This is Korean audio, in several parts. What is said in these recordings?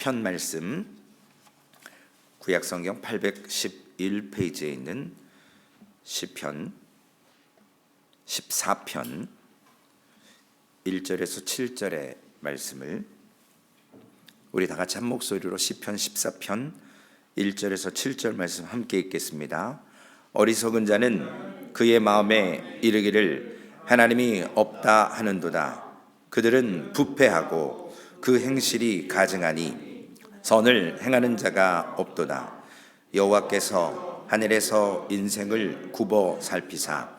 편 말씀 구약성경 811페이지에 있는 시편 14편 1절에서 7절의 말씀을 우리 다 같이 한 목소리로 시편 14편 1절에서 7절 말씀 함께 읽겠습니다. 어리석은 자는 그의 마음에 이르기를 하나님이 없다 하는도다. 그들은 부패하고 그 행실이 가증하니 선을 행하는 자가 없도다. 여호와께서 하늘에서 인생을 굽어 살피사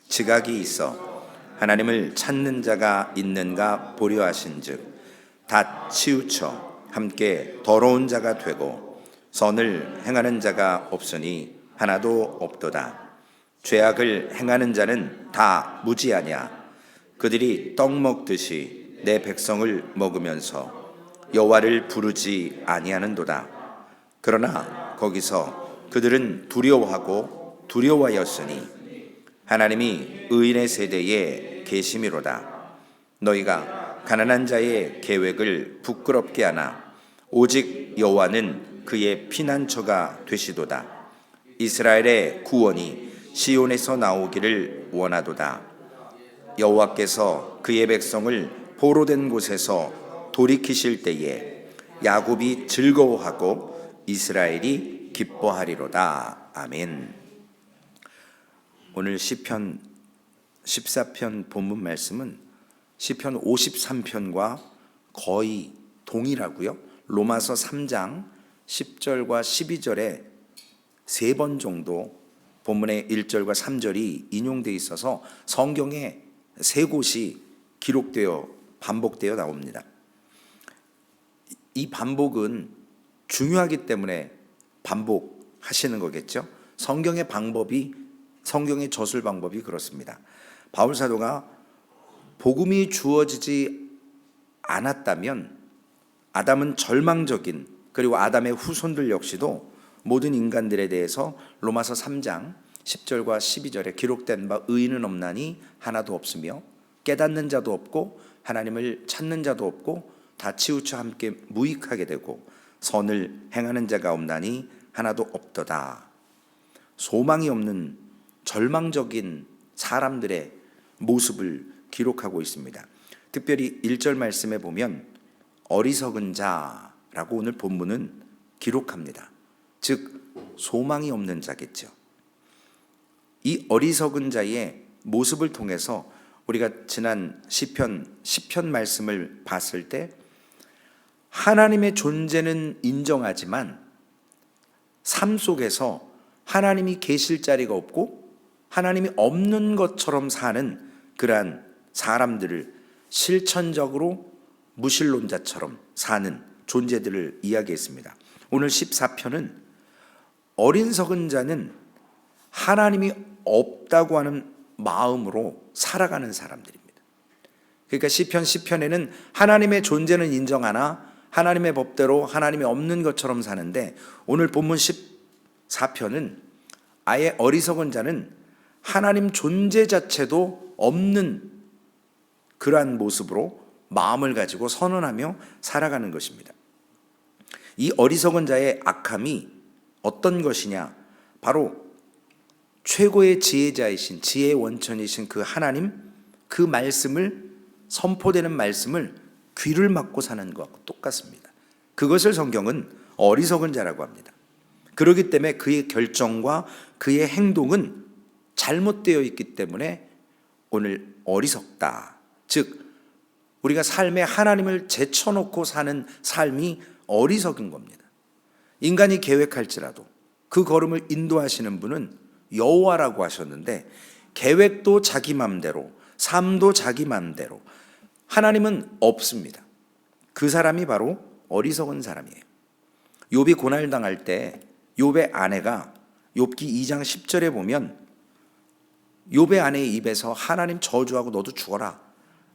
지각이 있어 하나님을 찾는 자가 있는가 보려 하신즉 다 치우쳐 함께 더러운 자가 되고 선을 행하는 자가 없으니 하나도 없도다. 죄악을 행하는 자는 다 무지하냐. 그들이 떡 먹듯이 내 백성을 먹으면서 여호와를 부르지 아니하는도다. 그러나 거기서 그들은 두려워하고 두려워하였으니 하나님이 의인의 세대에 계심이로다. 너희가 가난한 자의 계획을 부끄럽게 하나 오직 여호와는 그의 피난처가 되시도다. 이스라엘의 구원이 시온에서 나오기를 원하도다. 여호와께서 그의 백성을 포로된 곳에서 돌이키실 때에 야곱이 즐거워하고 이스라엘이 기뻐하리로다. 아멘. 오늘 시편 14편 본문 말씀은 시편 53편과 거의 동일하고요. 로마서 3장 10절과 12절에 3번 정도 본문의 1절과 3절이 인용되어 있어서 성경에 3곳이 기록되어 반복되어 나옵니다. 이 반복은 중요하기 때문에 반복하시는 거겠죠. 성경의 저술 방법이 그렇습니다. 바울 사도가 복음이 주어지지 않았다면 아담은 절망적인, 그리고 아담의 후손들 역시도 모든 인간들에 대해서 로마서 3장 10절과 12절에 기록된 바 의인은 없나니 하나도 없으며 깨닫는 자도 없고 하나님을 찾는 자도 없고 다 치우쳐 함께 무익하게 되고 선을 행하는 자가 없나니 하나도 없도다. 소망이 없는 절망적인 사람들의 모습을 기록하고 있습니다. 특별히 1절 말씀에 보면 어리석은 자라고 오늘 본문은 기록합니다. 즉 소망이 없는 자겠죠. 이 어리석은 자의 모습을 통해서 우리가 지난 시편 10편 말씀을 봤을 때 하나님의 존재는 인정하지만 삶 속에서 하나님이 계실 자리가 없고 하나님이 없는 것처럼 사는 그러한 사람들을 실천적으로 무신론자처럼 사는 존재들을 이야기했습니다. 오늘 14편은 어리석은 자는 하나님이 없다고 하는 마음으로 살아가는 사람들입니다. 그러니까 시편 10편에는 하나님의 존재는 인정하나 하나님의 법대로 하나님이 없는 것처럼 사는데, 오늘 본문 14편은 아예 어리석은 자는 하나님 존재 자체도 없는 그러한 모습으로 마음을 가지고 선언하며 살아가는 것입니다. 이 어리석은 자의 악함이 어떤 것이냐? 바로 최고의 지혜자이신, 지혜의 원천이신 그 하나님, 그 말씀을, 선포되는 말씀을 귀를 막고 사는 것과 똑같습니다. 그것을 성경은 어리석은 자라고 합니다. 그렇기 때문에 그의 결정과 그의 행동은 잘못되어 있기 때문에 오늘 어리석다. 즉 우리가 삶에 하나님을 제쳐놓고 사는 삶이 어리석은 겁니다. 인간이 계획할지라도 그 걸음을 인도하시는 분은 여호와라고 하셨는데, 계획도 자기 맘대로, 삶도 자기 맘대로, 하나님은 없습니다. 그 사람이 바로 어리석은 사람이에요. 욥이 고난당할 때 욥의 아내가 욥기 2장 10절에 보면 욥의 아내의 입에서 하나님 저주하고 너도 죽어라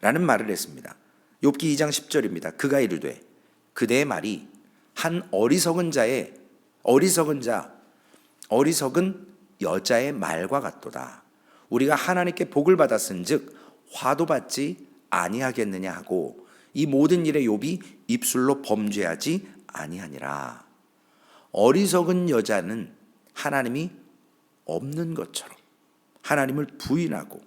라는 말을 했습니다. 욥기 2장 10절입니다. 그가 이르되 그대의 말이 한 어리석은 여자의 말과 같도다. 우리가 하나님께 복을 받았은즉 화도 받지 아니하겠느냐 하고 이 모든 일에 욥이 입술로 범죄하지 아니하니라. 어리석은 여자는 하나님이 없는 것처럼 하나님을 부인하고,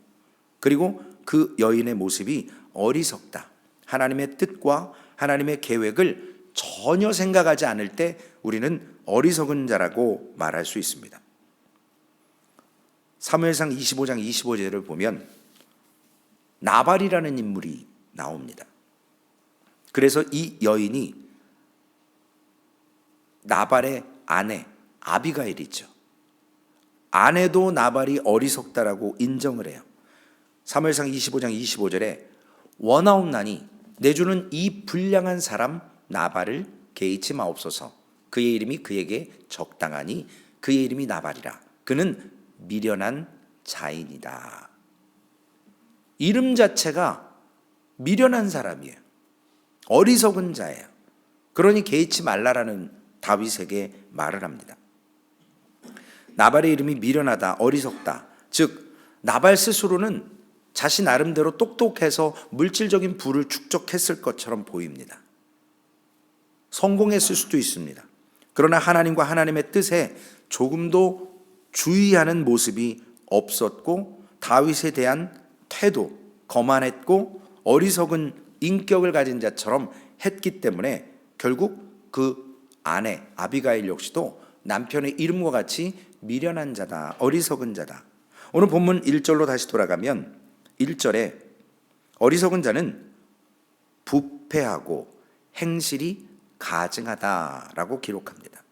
그리고 그 여인의 모습이 어리석다, 하나님의 뜻과 하나님의 계획을 전혀 생각하지 않을 때 우리는 어리석은 자라고 말할 수 있습니다. 사무엘상 25장 25절을 보면 나발이라는 인물이 나옵니다. 그래서 이 여인이 나발의 아내 아비가일이죠. 아내도 나발이 어리석다라고 인정을 해요. 사무엘상 25장 25절에 원하옵나니 내 주는 이 불량한 사람 나발을 개의치 마옵소서. 그의 이름이 그에게 적당하니 그의 이름이 나발이라. 그는 미련한 자인이다. 이름 자체가 미련한 사람이에요. 어리석은 자예요. 그러니 개의치 말라라는 다윗에게 말을 합니다. 나발의 이름이 미련하다, 어리석다. 즉 나발 스스로는 자신 나름대로 똑똑해서 물질적인 부를 축적했을 것처럼 보입니다. 성공했을 수도 있습니다. 그러나 하나님과 하나님의 뜻에 조금도 주의하는 모습이 없었고, 다윗에 대한 태도, 거만했고 어리석은 인격을 가진 자처럼 했기 때문에 결국 그 아내 아비가일 역시도 남편의 이름과 같이 미련한 자다, 어리석은 자다. 오늘 본문 1절로 다시 돌아가면 1절에 어리석은 자는 부패하고 행실이 가증하다라고 기록합니다.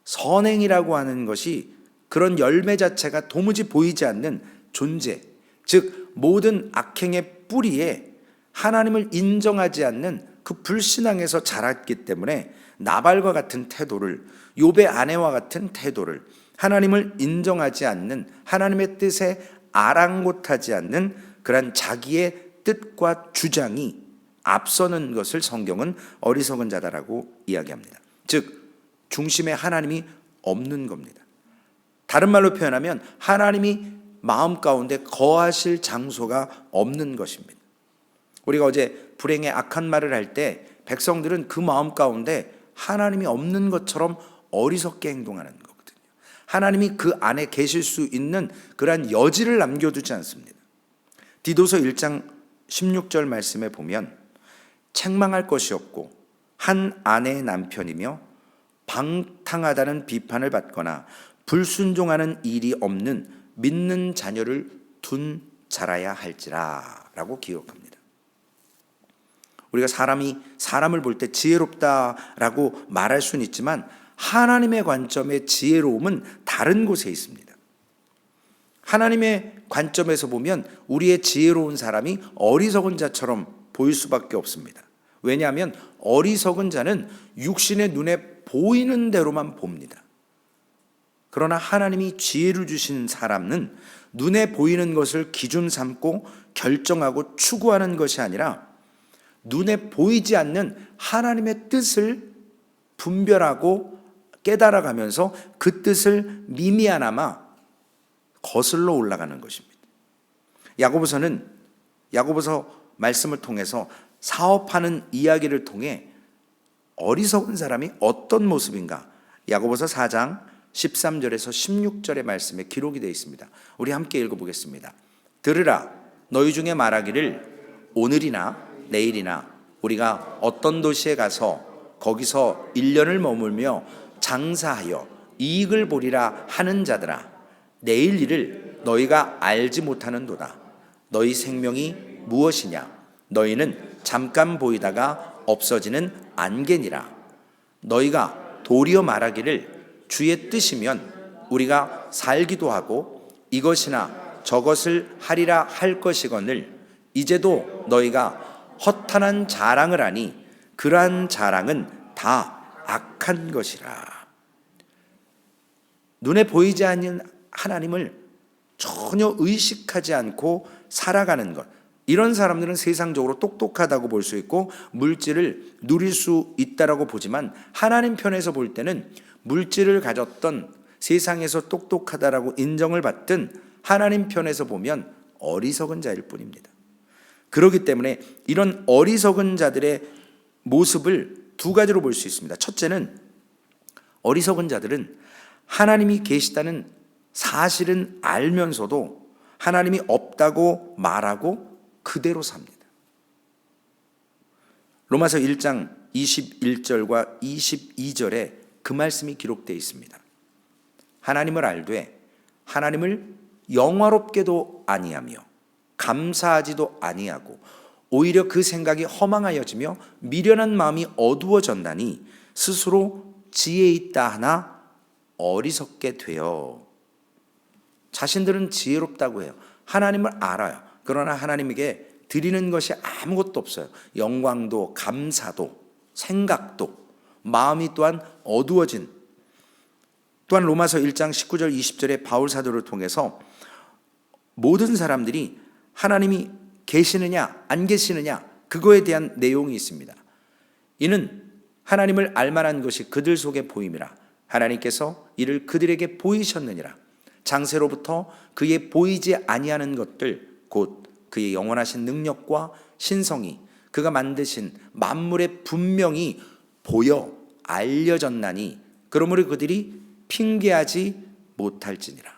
선행이라고 하는 것이 그런 열매 자체가 도무지 보이지 않는 존재, 즉 모든 악행의 뿌리에 하나님을 인정하지 않는 그 불신앙에서 자랐기 때문에 나발과 같은 태도를, 욥의 아내와 같은 태도를, 하나님을 인정하지 않는, 하나님의 뜻에 아랑곳하지 않는 그런 자기의 뜻과 주장이 앞서는 것을 성경은 어리석은 자다라고 이야기합니다. 즉 중심에 하나님이 없는 겁니다. 다른 말로 표현하면 하나님이 마음 가운데 거하실 장소가 없는 것입니다. 우리가 어제 불행의 악한 말을 할 때 백성들은 그 마음 가운데 하나님이 없는 것처럼 어리석게 행동하는 거거든요. 하나님이 그 안에 계실 수 있는 그러한 여지를 남겨두지 않습니다. 디도서 1장 16절 말씀에 보면 책망할 것이 없고 한 아내의 남편이며 방탕하다는 비판을 받거나 불순종하는 일이 없는 믿는 자녀를 둔 자라야 할지라 라고 기록합니다. 우리가 사람을 볼 때 지혜롭다라고 말할 수는 있지만 하나님의 관점의 지혜로움은 다른 곳에 있습니다. 하나님의 관점에서 보면 우리의 지혜로운 사람이 어리석은 자처럼 보일 수밖에 없습니다. 왜냐하면 어리석은 자는 육신의 눈에 보이는 대로만 봅니다. 그러나 하나님이 지혜를 주신 사람은 눈에 보이는 것을 기준 삼고 결정하고 추구하는 것이 아니라 눈에 보이지 않는 하나님의 뜻을 분별하고 깨달아가면서 그 뜻을 미미하나마 거슬러 올라가는 것입니다. 야고보서 말씀을 통해서 사업하는 이야기를 통해 어리석은 사람이 어떤 모습인가, 야고보서 4장 13절에서 16절의 말씀에 기록이 되어 있습니다. 우리 함께 읽어보겠습니다. 들으라, 너희 중에 말하기를 오늘이나 내일이나 우리가 어떤 도시에 가서 거기서 1년을 머물며 장사하여 이익을 보리라 하는 자들아, 내일 일을 너희가 알지 못하는도다. 너희 생명이 무엇이냐? 너희는 잠깐 보이다가 없어지는 안개니라. 너희가 도리어 말하기를 주의 뜻이면 우리가 살기도 하고 이것이나 저것을 하리라 할 것이거늘 이제도 너희가 허탄한 자랑을 하니 그러한 자랑은 다 악한 것이라. 눈에 보이지 않는 하나님을 전혀 의식하지 않고 살아가는 것, 이런 사람들은 세상적으로 똑똑하다고 볼 수 있고 물질을 누릴 수 있다라고 보지만 하나님 편에서 볼 때는 물질을 가졌던, 세상에서 똑똑하다라고 인정을 받든 하나님 편에서 보면 어리석은 자일 뿐입니다. 그렇기 때문에 이런 어리석은 자들의 모습을 두 가지로 볼 수 있습니다. 첫째는 어리석은 자들은 하나님이 계시다는 사실은 알면서도 하나님이 없다고 말하고 그대로 삽니다. 로마서 1장 21절과 22절에 그 말씀이 기록되어 있습니다. 하나님을 알되 하나님을 영화롭게도 아니하며 감사하지도 아니하고 오히려 그 생각이 허망하여지며 미련한 마음이 어두워졌나니 스스로 지혜 있다 하나 어리석게 되어. 자신들은 지혜롭다고 해요. 하나님을 알아요. 그러나 하나님에게 드리는 것이 아무것도 없어요. 영광도 감사도 생각도, 마음이 또한 어두워진. 또한 로마서 1장 19절 20절에 바울 사도를 통해서 모든 사람들이 하나님이 계시느냐 안 계시느냐 그거에 대한 내용이 있습니다. 이는 하나님을 알만한 것이 그들 속에 보임이라. 하나님께서 이를 그들에게 보이셨느니라. 장세로부터 그의 보이지 아니하는 것들 곧 그의 영원하신 능력과 신성이 그가 만드신 만물에 분명히 보여 알려졌나니 그러므로 그들이 핑계하지 못할지니라.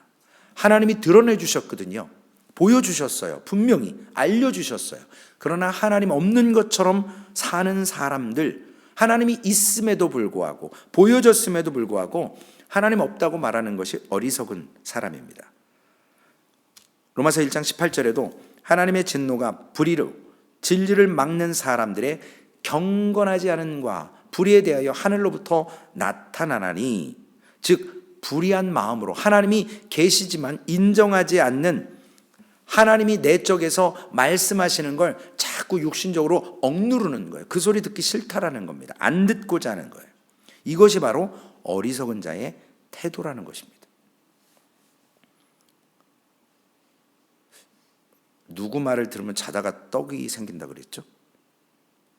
하나님이 드러내 주셨거든요. 보여주셨어요. 분명히 알려주셨어요. 그러나 하나님 없는 것처럼 사는 사람들, 하나님이 있음에도 불구하고 보여졌음에도 불구하고 하나님 없다고 말하는 것이 어리석은 사람입니다. 로마서 1장 18절에도 하나님의 진노가 불의로 진리를 막는 사람들의 경건하지 않은과 불의에 대하여 하늘로부터 나타나나니, 즉 불의한 마음으로 하나님이 계시지만 인정하지 않는, 하나님이 내 쪽에서 말씀하시는 걸 자꾸 육신적으로 억누르는 거예요. 그 소리 듣기 싫다라는 겁니다. 안 듣고자 하는 거예요. 이것이 바로 어리석은 자의 태도라는 것입니다. 누구 말을 들으면 자다가 떡이 생긴다 그랬죠?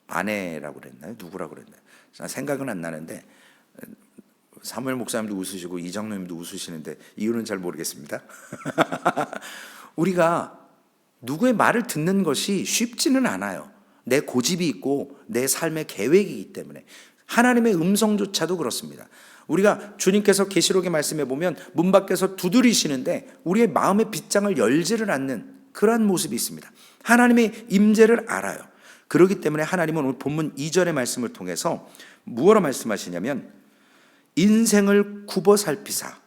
아내라고 그랬나요? 누구라고 그랬나요? 생각은 안 나는데 사무엘 목사님도 웃으시고 이정로님도 웃으시는데 이유는 잘 모르겠습니다. 우리가 누구의 말을 듣는 것이 쉽지는 않아요. 내 고집이 있고 내 삶의 계획이기 때문에. 하나님의 음성조차도 그렇습니다. 우리가 주님께서 계시록의 말씀에 보면 문 밖에서 두드리시는데 우리의 마음의 빗장을 열지를 않는 그러한 모습이 있습니다. 하나님의 임재를 알아요. 그렇기 때문에 하나님은 오늘 본문 2절의 말씀을 통해서 무엇으로 말씀하시냐면, 인생을 굽어 살피사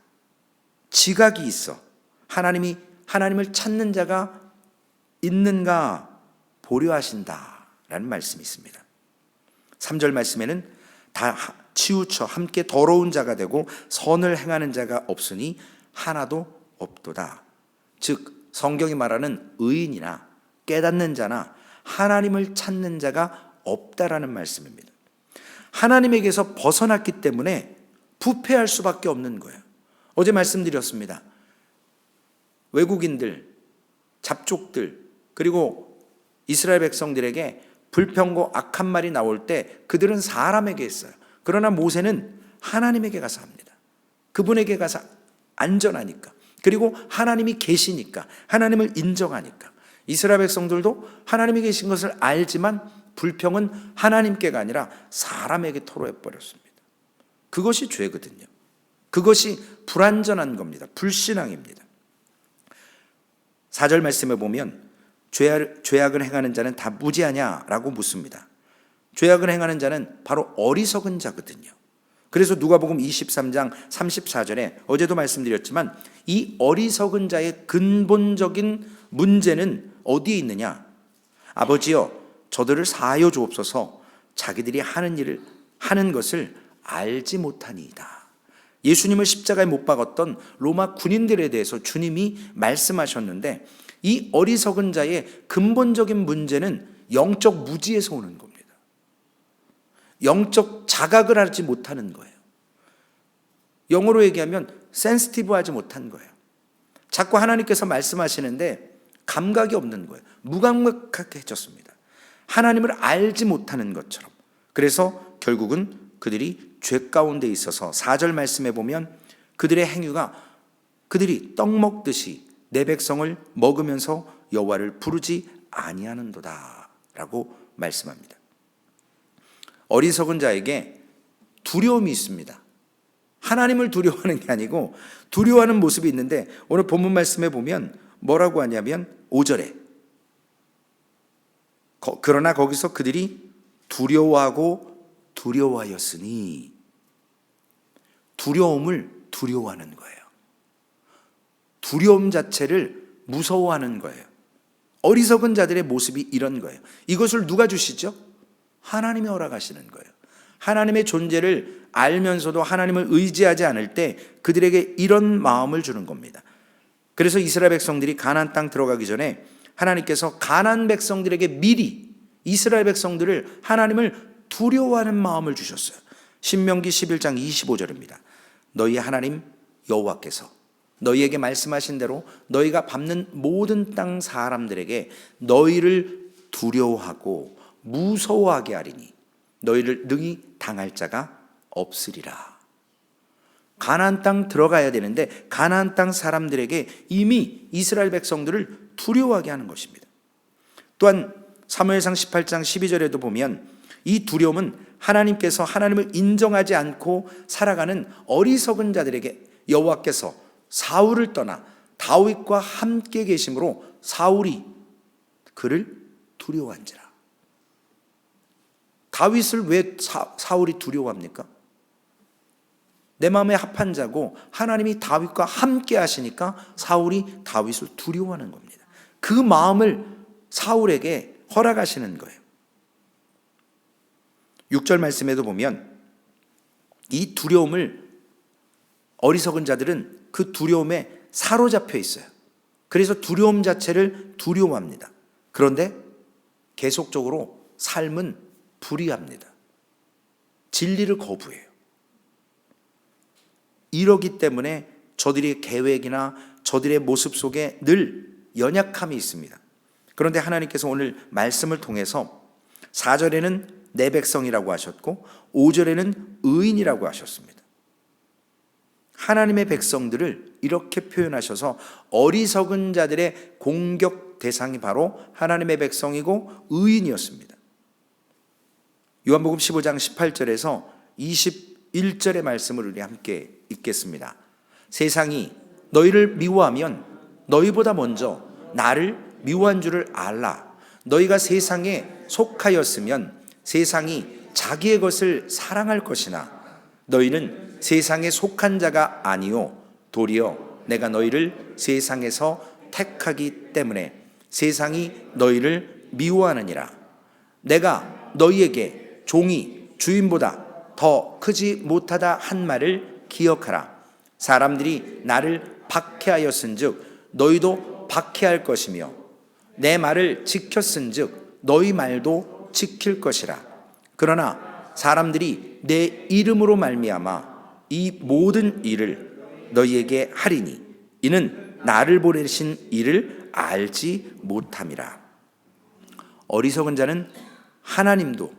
지각이 있어 하나님을 찾는 자가 있는가 보려 하신다라는 말씀이 있습니다. 3절 말씀에는 다 치우쳐 함께 더러운 자가 되고 선을 행하는 자가 없으니 하나도 없도다. 즉 성경이 말하는 의인이나 깨닫는 자나 하나님을 찾는 자가 없다라는 말씀입니다. 하나님에게서 벗어났기 때문에 부패할 수밖에 없는 거예요. 어제 말씀드렸습니다. 외국인들, 잡족들, 그리고 이스라엘 백성들에게 불평고 악한 말이 나올 때 그들은 사람에게 했어요. 그러나 모세는 하나님에게 가서 합니다. 그분에게 가서 안전하니까, 그리고 하나님이 계시니까, 하나님을 인정하니까. 이스라엘 백성들도 하나님이 계신 것을 알지만 불평은 하나님께가 아니라 사람에게 토로해버렸습니다. 그것이 죄거든요. 그것이 불완전한 겁니다. 불신앙입니다. 4절 말씀에 보면 죄악을 행하는 자는 다 무지하냐라고 묻습니다. 죄악을 행하는 자는 바로 어리석은 자거든요. 그래서 누가복음 23장 34절에 어제도 말씀드렸지만 이 어리석은 자의 근본적인 문제는 어디에 있느냐? 아버지여 저들을 사하여 주옵소서. 자기들이 하는 것을 알지 못하니이다. 예수님을 십자가에 못 박았던 로마 군인들에 대해서 주님이 말씀하셨는데, 이 어리석은 자의 근본적인 문제는 영적 무지에서 오는 겁니다. 영적 자각을 하지 못하는 거예요. 영어로 얘기하면 센시티브하지 못한 거예요. 자꾸 하나님께서 말씀하시는데 감각이 없는 거예요. 무감각해졌습니다. 하나님을 알지 못하는 것처럼. 그래서 결국은 그들이 죄 가운데 있어서 4절 말씀에 보면 그들의 행위가, 그들이 떡 먹듯이 내 백성을 먹으면서 여호와를 부르지 아니하는도다 라고 말씀합니다. 어리석은 자에게 두려움이 있습니다. 하나님을 두려워하는 게 아니고 두려워하는 모습이 있는데, 오늘 본문 말씀에 보면 뭐라고 하냐면 5절에 그러나 거기서 그들이 두려워하고 두려워하였으니, 두려움을 두려워하는 거예요. 두려움 자체를 무서워하는 거예요. 어리석은 자들의 모습이 이런 거예요. 이것을 누가 주시죠? 하나님이 허락하시는 거예요. 하나님의 존재를 알면서도 하나님을 의지하지 않을 때 그들에게 이런 마음을 주는 겁니다. 그래서 이스라엘 백성들이 가나안 땅 들어가기 전에 하나님께서 가나안 백성들에게 미리 이스라엘 백성들을 하나님을 두려워하는 마음을 주셨어요. 신명기 11장 25절입니다. 너희 하나님 여호와께서 너희에게 말씀하신 대로 너희가 밟는 모든 땅 사람들에게 너희를 두려워하고 무서워하게 하리니 너희를 능히 당할 자가 없으리라. 가나안 땅 들어가야 되는데 가나안 땅 사람들에게 이미 이스라엘 백성들을 두려워하게 하는 것입니다. 또한 사무엘상 18장 12절에도 보면 이 두려움은 하나님께서 하나님을 인정하지 않고 살아가는 어리석은 자들에게 여호와께서 사울을 떠나 다윗과 함께 계심으로 사울이 그를 두려워한지라. 다윗을 왜 사울이 두려워합니까? 내 마음에 합한 자고 하나님이 다윗과 함께 하시니까 사울이 다윗을 두려워하는 겁니다. 그 마음을 사울에게 허락하시는 거예요. 6절 말씀에도 보면 이 두려움을, 어리석은 자들은 그 두려움에 사로잡혀 있어요. 그래서 두려움 자체를 두려워합니다. 그런데 계속적으로 삶은 불의합니다. 진리를 거부해요. 이러기 때문에 저들의 계획이나 저들의 모습 속에 늘 연약함이 있습니다. 그런데 하나님께서 오늘 말씀을 통해서 4절에는 내 백성이라고 하셨고 5절에는 의인이라고 하셨습니다. 하나님의 백성들을 이렇게 표현하셔서 어리석은 자들의 공격 대상이 바로 하나님의 백성이고 의인이었습니다. 요한복음 15장 18절에서 21절의 말씀을 우리 함께 읽겠습니다. 세상이 너희를 미워하면 너희보다 먼저 나를 미워한 줄을 알라. 너희가 세상에 속하였으면 세상이 자기의 것을 사랑할 것이나 너희는 세상에 속한 자가 아니요 도리어 내가 너희를 세상에서 택하기 때문에 세상이 너희를 미워하느니라. 내가 너희에게 종이 주인보다 더 크지 못하다 한 말을 기억하라. 사람들이 나를 박해하였은즉 너희도 박해할 것이며 내 말을 지켰은즉 너희 말도 지킬 것이라. 그러나 사람들이 내 이름으로 말미암아 이 모든 일을 너희에게 하리니 이는 나를 보내신 이를 알지 못함이라. 어리석은 자는 하나님도,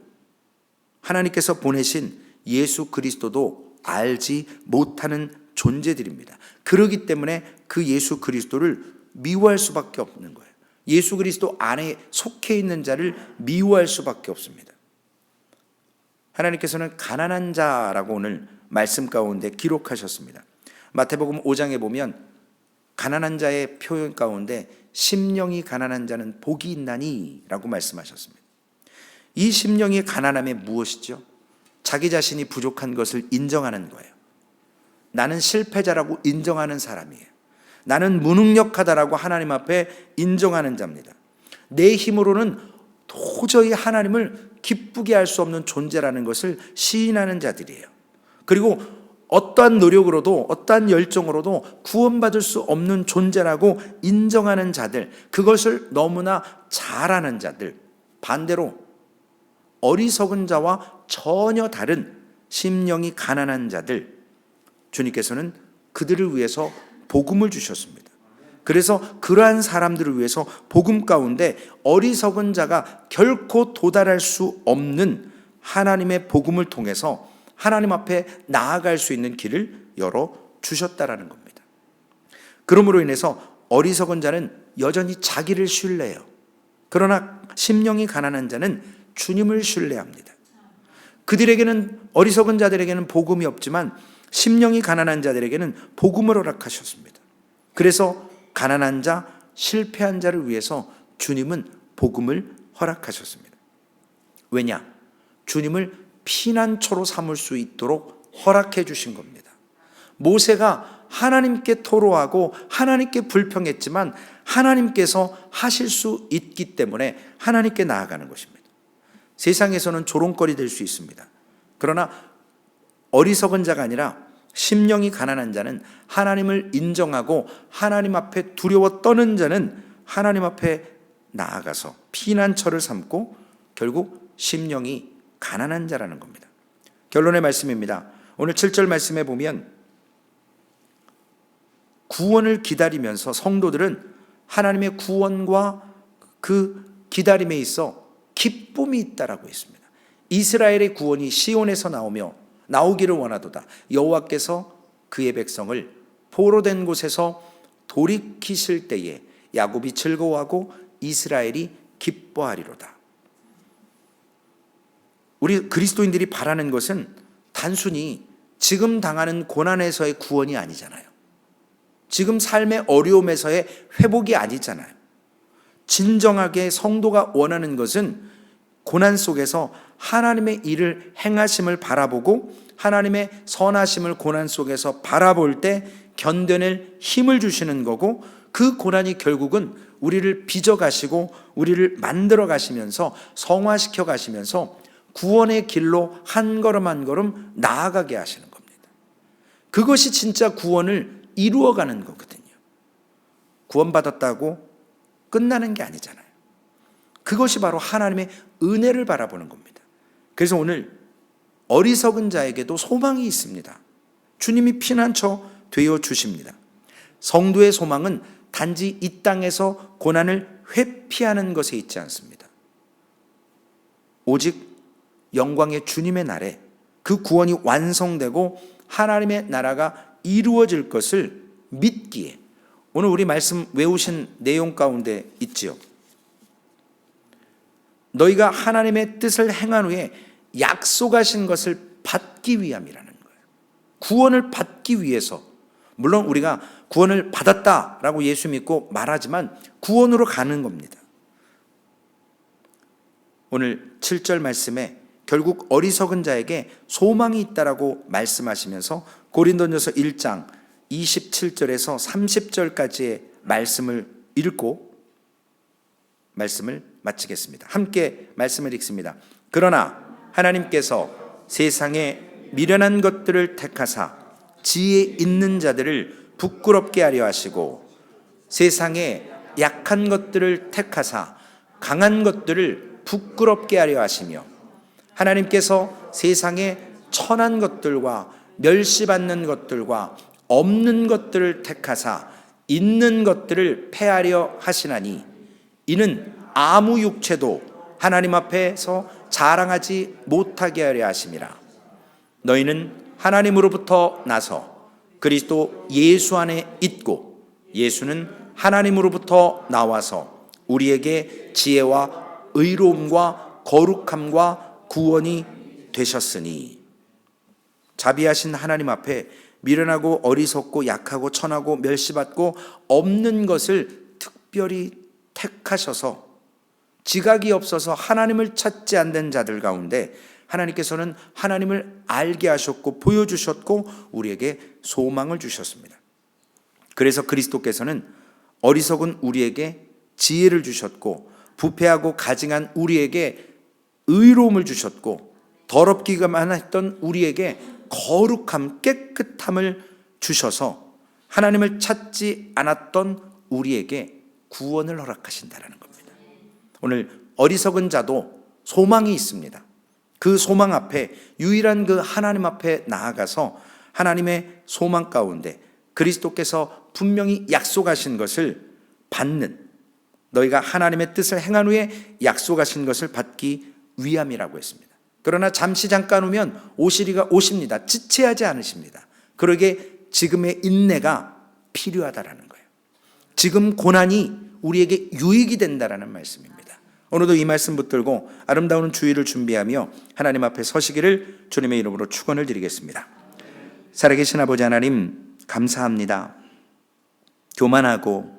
하나님께서 보내신 예수 그리스도도 알지 못하는 존재들입니다. 그렇기 때문에 그 예수 그리스도를 미워할 수밖에 없는 거예요. 예수 그리스도 안에 속해 있는 자를 미워할 수밖에 없습니다. 하나님께서는 가난한 자라고 오늘 말씀 가운데 기록하셨습니다. 마태복음 5장에 보면 가난한 자의 표현 가운데 심령이 가난한 자는 복이 있나니 라고 말씀하셨습니다. 이 심령이 가난함이 무엇이죠? 자기 자신이 부족한 것을 인정하는 거예요. 나는 실패자라고 인정하는 사람이에요. 나는 무능력하다라고 하나님 앞에 인정하는 자입니다. 내 힘으로는 도저히 하나님을 기쁘게 할 수 없는 존재라는 것을 시인하는 자들이에요. 그리고 어떠한 노력으로도 어떠한 열정으로도 구원받을 수 없는 존재라고 인정하는 자들, 그것을 너무나 잘하는 자들, 반대로 어리석은 자와 전혀 다른 심령이 가난한 자들, 주님께서는 그들을 위해서 복음을 주셨습니다. 그래서 그러한 사람들을 위해서 복음 가운데 어리석은 자가 결코 도달할 수 없는 하나님의 복음을 통해서 하나님 앞에 나아갈 수 있는 길을 열어 주셨다라는 겁니다. 그러므로 인해서 어리석은 자는 여전히 자기를 신뢰해요. 그러나 심령이 가난한 자는 주님을 신뢰합니다. 그들에게는, 어리석은 자들에게는 복음이 없지만 심령이 가난한 자들에게는 복음을 허락하셨습니다. 그래서 가난한 자, 실패한 자를 위해서 주님은 복음을 허락하셨습니다. 왜냐? 주님을 피난처로 삼을 수 있도록 허락해 주신 겁니다. 모세가 하나님께 토로하고 하나님께 불평했지만 하나님께서 하실 수 있기 때문에 하나님께 나아가는 것입니다. 세상에서는 조롱거리 될 수 있습니다. 그러나 어리석은 자가 아니라 심령이 가난한 자는, 하나님을 인정하고 하나님 앞에 두려워 떠는 자는 하나님 앞에 나아가서 피난처를 삼고 결국 심령이 가난한 자라는 겁니다. 결론의 말씀입니다. 오늘 7절 말씀에 보면 구원을 기다리면서 성도들은 하나님의 구원과 그 기다림에 있어 기쁨이 있다라고 했습니다. 이스라엘의 구원이 시온에서 나오기를 원하도다. 여호와께서 그의 백성을 포로된 곳에서 돌이키실 때에 야곱이 즐거워하고 이스라엘이 기뻐하리로다. 우리 그리스도인들이 바라는 것은 단순히 지금 당하는 고난에서의 구원이 아니잖아요. 지금 삶의 어려움에서의 회복이 아니잖아요. 진정하게 성도가 원하는 것은 고난 속에서 하나님의 일을 행하심을 바라보고 하나님의 선하심을 고난 속에서 바라볼 때 견뎌낼 힘을 주시는 거고, 그 고난이 결국은 우리를 빚어가시고 우리를 만들어 가시면서 성화시켜 가시면서 구원의 길로 한 걸음 한 걸음 나아가게 하시는 겁니다. 그것이 진짜 구원을 이루어가는 거거든요. 구원받았다고 끝나는 게 아니잖아요. 그것이 바로 하나님의 은혜를 바라보는 겁니다. 그래서 오늘 어리석은 자에게도 소망이 있습니다. 주님이 피난처 되어 주십니다. 성도의 소망은 단지 이 땅에서 고난을 회피하는 것에 있지 않습니다. 오직 영광의 주님의 날에 그 구원이 완성되고 하나님의 나라가 이루어질 것을 믿기에, 오늘 우리 말씀 외우신 내용 가운데 있지요. 너희가 하나님의 뜻을 행한 후에 약속하신 것을 받기 위함이라는 거예요. 구원을 받기 위해서. 물론 우리가 구원을 받았다라고 예수 믿고 말하지만 구원으로 가는 겁니다. 오늘 7절 말씀에 결국 어리석은 자에게 소망이 있다라고 말씀하시면서 고린도전서 1장 27절에서 30절까지의 말씀을 읽고 말씀을 마치겠습니다. 함께 말씀을 읽습니다. 그러나 하나님께서 세상에 미련한 것들을 택하사 지혜 있는 자들을 부끄럽게 하려 하시고, 세상에 약한 것들을 택하사 강한 것들을 부끄럽게 하려 하시며, 하나님께서 세상에 천한 것들과 멸시받는 것들과 없는 것들을 택하사 있는 것들을 패하려 하시나니, 이는 아무 육체도 하나님 앞에서 자랑하지 못하게 하려 하심이라. 너희는 하나님으로부터 나서 그리스도 예수 안에 있고, 예수는 하나님으로부터 나와서 우리에게 지혜와 의로움과 거룩함과 구원이 되셨으니, 자비하신 하나님 앞에 미련하고 어리석고 약하고 천하고 멸시받고 없는 것을 특별히 택하셔서 지각이 없어서 하나님을 찾지 않는 자들 가운데 하나님께서는 하나님을 알게 하셨고 보여주셨고 우리에게 소망을 주셨습니다. 그래서 그리스도께서는 어리석은 우리에게 지혜를 주셨고 부패하고 가증한 우리에게 의로움을 주셨고 더럽기만 했던 우리에게 거룩함, 깨끗함을 주셔서 하나님을 찾지 않았던 우리에게 구원을 허락하신다는 겁니다. 오늘 어리석은 자도 소망이 있습니다. 그 소망 앞에, 유일한 그 하나님 앞에 나아가서 하나님의 소망 가운데 그리스도께서 분명히 약속하신 것을 받는, 너희가 하나님의 뜻을 행한 후에 약속하신 것을 받기 위함이라고 했습니다. 그러나 잠시 잠깐 오면 오시리가 오십니다. 지체하지 않으십니다. 그러게 지금의 인내가 필요하다라는 거예요. 지금 고난이 우리에게 유익이 된다라는 말씀입니다. 오늘도 이 말씀 붙들고 아름다운 주일을 준비하며 하나님 앞에 서시기를 주님의 이름으로 축원을 드리겠습니다. 살아계신 아버지 하나님, 감사합니다. 교만하고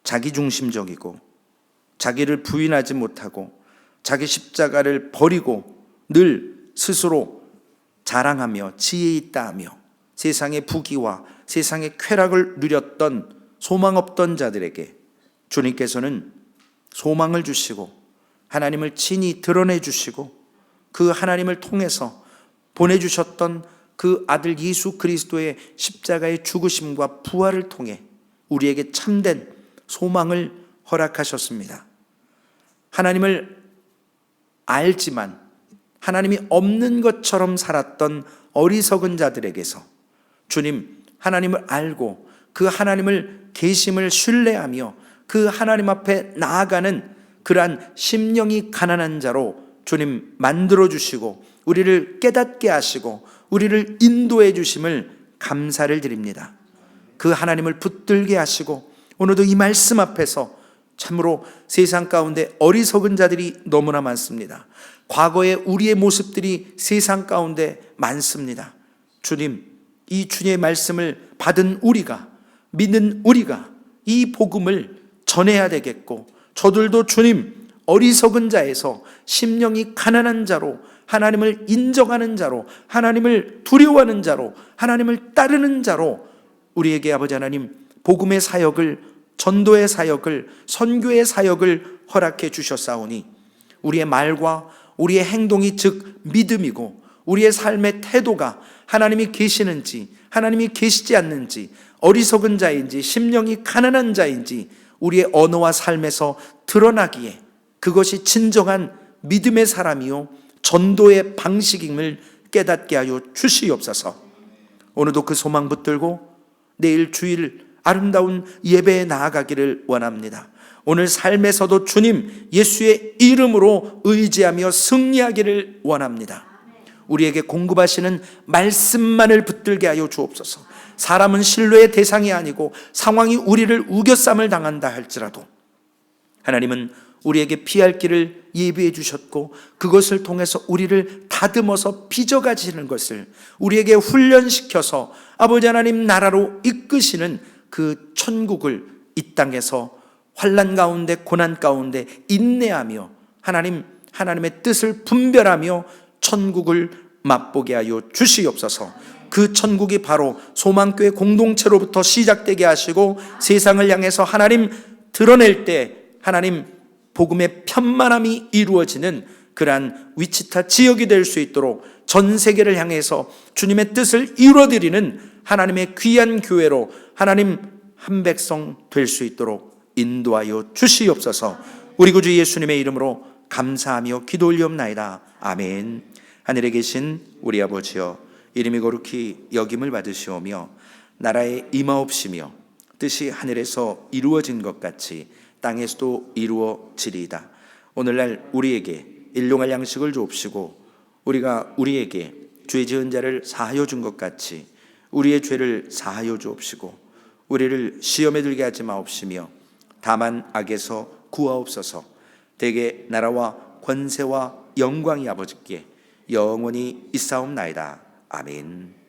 자기중심적이고 자기를 부인하지 못하고 자기 십자가를 버리고 늘 스스로 자랑하며 지혜 있다 하며 세상의 부귀와 세상의 쾌락을 누렸던 소망 없던 자들에게 주님께서는 소망을 주시고 하나님을 친히 드러내 주시고 그 하나님을 통해서 보내주셨던 그 아들 예수 그리스도의 십자가의 죽으심과 부활을 통해 우리에게 참된 소망을 허락하셨습니다. 하나님을 알지만 하나님이 없는 것처럼 살았던 어리석은 자들에게서 주님, 하나님을 알고 그 하나님을 계심을 신뢰하며 그 하나님 앞에 나아가는 그러한 심령이 가난한 자로 주님 만들어 주시고 우리를 깨닫게 하시고 우리를 인도해 주심을 감사를 드립니다. 그 하나님을 붙들게 하시고 오늘도 이 말씀 앞에서 참으로 세상 가운데 어리석은 자들이 너무나 많습니다. 과거의 우리의 모습들이 세상 가운데 많습니다. 주님, 이 주님의 말씀을 받은 우리가, 믿는 우리가 이 복음을 전해야 되겠고, 저들도 주님 어리석은 자에서 심령이 가난한 자로, 하나님을 인정하는 자로, 하나님을 두려워하는 자로, 하나님을 따르는 자로 우리에게 아버지 하나님 복음의 사역을, 전도의 사역을, 선교의 사역을 허락해 주셨사오니 우리의 말과 우리의 행동이 즉 믿음이고 우리의 삶의 태도가 하나님이 계시는지 하나님이 계시지 않는지, 어리석은 자인지 심령이 가난한 자인지 우리의 언어와 삶에서 드러나기에 그것이 진정한 믿음의 사람이요 전도의 방식임을 깨닫게 하여 주시옵소서. 오늘도 그 소망 붙들고 내일 주일 아름다운 예배에 나아가기를 원합니다. 오늘 삶에서도 주님 예수의 이름으로 의지하며 승리하기를 원합니다. 우리에게 공급하시는 말씀만을 붙들게 하여 주옵소서. 사람은 신뢰의 대상이 아니고 상황이 우리를 우겨쌈을 당한다 할지라도 하나님은 우리에게 피할 길을 예비해 주셨고 그것을 통해서 우리를 다듬어서 빚어가시는 것을 우리에게 훈련시켜서 아버지 하나님 나라로 이끄시는 그 천국을 이 땅에서 환난 가운데 고난 가운데 인내하며 하나님의 뜻을 분별하며 천국을 맛보게 하여 주시옵소서. 그 천국이 바로 소망교회 공동체로부터 시작되게 하시고 세상을 향해서 하나님 드러낼 때 하나님 복음의 편만함이 이루어지는 그러한 위치타 지역이 될 수 있도록 전 세계를 향해서 주님의 뜻을 이루어드리는 하나님의 귀한 교회로 하나님 한 백성 될 수 있도록 인도하여 주시옵소서. 우리 구주 예수님의 이름으로 감사하며 기도 올리옵나이다. 아멘. 하늘에 계신 우리 아버지여, 이름이 거룩히 여김을 받으시오며 나라의 임하옵시며 뜻이 하늘에서 이루어진 것 같이 땅에서도 이루어지리이다. 오늘날 우리에게 일용할 양식을 주옵시고 우리가 우리에게 죄 지은 자를 사하여 준 것 같이 우리의 죄를 사하여 주옵시고 우리를 시험에 들게 하지 마옵시며 다만 악에서 구하옵소서. 대개 나라와 권세와 영광이 아버지께 영원히 있사옵나이다. 아멘.